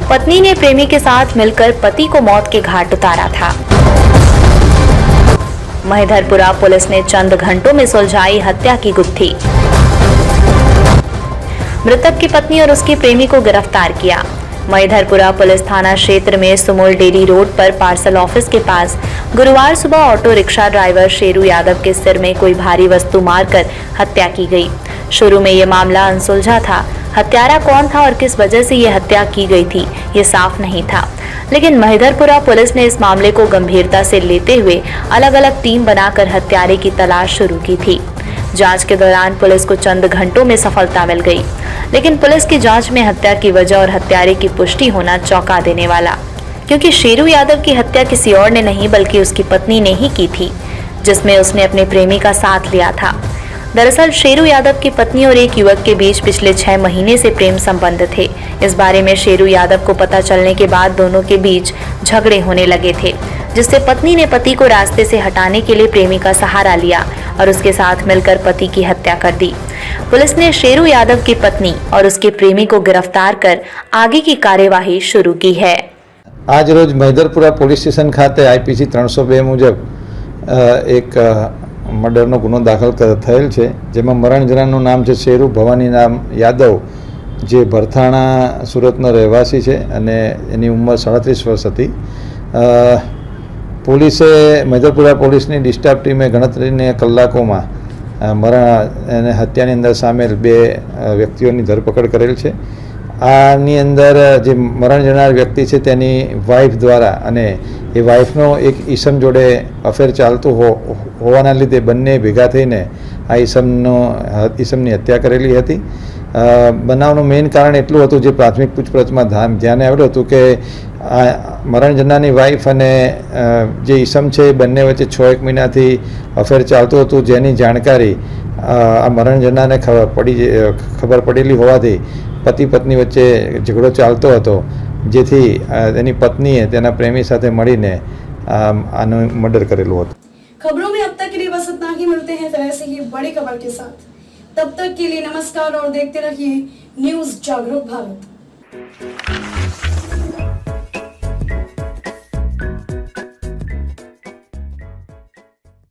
पत्नी ने प्रेमी के साथ मिलकर पति को मौत के घाट उतारा था। महिधरपुरा पुलिस ने चंद घंटों में सुलझाई हत्या की गुत्थी। मृतक की पत्नी और उसके प्रेमी को गिरफ्तार किया। महिधरपुरा पुलिस थाना क्षेत्र में सुमोल डेरी रोड पर पार्सल ऑफिस के पास गुरुवार सुबह auto rickshaw driver Sheru Yadav के सिर में कोई भारी वस्तु मारकर हत्या की गई। शुरू में यह मामला अनसुलझा था। हत्यारा कौन था और किस वजह से यह हत्या की गई थी, ये साफ नहीं था। लेकिन महिधरपुरा पुलिस ने इस मामले को गंभीरता से लेते हुए अलग अलग टीम बनाकर हत्यारे की तलाश शुरू की थी। जांच के दौरान पुलिस को चंद घंटों में सफलता मिल गई, लेकिन पुलिस की जांच में हत्या की वजह और हत्यारे की पुष्टि होना चौंका देने वाला, क्योंकि शेरू यादव की हत्या किसी और ने नहीं बल्कि उसकी पत्नी ने ही की थी, जिसमें उसने अपने प्रेमी का साथ लिया था। दरअसल शेरू यादव की पत्नी और एक युवक के बीच पिछले 6 महीने से प्रेम संबंध थे। इस बारे में शेरू यादव को पता चलने के बाद दोनों के बीच झगड़े होने लगे थे, जिससे पत्नी ने पति को रास्ते से हटाने के लिए प्रेमी का सहारा लिया और उसके साथ मिलकर पति की हत्या कर दी। पुलिस ने शेरू यादव की पत्नी और उसके प्रेमी को गिरफ्तार कर आगे की कार्यवाही शुरू की है। आज रोज महिधरपुरा पोलीस स्टेशन खाते आईपीसी 302 मुजब एक મર્ડરનો ગુનો દાખલ થયેલ છે, જેમાં મરણ જનારનું નામ છે શેરુ ભવાની નામ યાદવ, જે ભરથાણા સુરતનો રહેવાસી છે અને એની ઉંમર 37 વર્ષ હતી। પોલીસે મહિધરપુરા પોલીસની ડિસ્ટાફ ટીમે ગણતરીની કલાકોમાં મરણ અને હત્યાની અંદર સામેલ 2 વ્યક્તિઓની ધરપકડ કરેલ છે। આની અંદર જે મરણ જનાર વ્યક્તિ છે તેની વાઇફ દ્વારા અને એ વાઇફનો એક ઈસમ જોડે અફેર ચાલતું હોવાના લીધે બંને ભેગા થઈને આ ઈસમની હત્યા કરેલી હતી। બનાવનું મેઇન કારણ એટલું હતું, જે પ્રાથમિક પૂછપરછમાં ધ્યાને આવ્યું હતું કે મરણ જનારની વાઇફ અને જે ઈસમ છે એ બંને વચ્ચે 6-1 મહિનાથી અફેર ચાલતું હતું, જેની જાણકારી આ મરણ જનારને ખબર પડેલી હોવાથી પતિ પત્ની વચ્ચે ઝઘડો ચાલતો હતો, જેથી તેની પત્નીએ તેના પ્રેમી સાથે મળીને આનું મર્ડર કરેલું હતું। खबरों में अब तक के लिए बस इतना ही। मिलते हैं फिर ऐसे ही बड़ी खबर के साथ। तब तक के लिए नमस्कार और देखते रहिए न्यूज़ जागरूक भारत।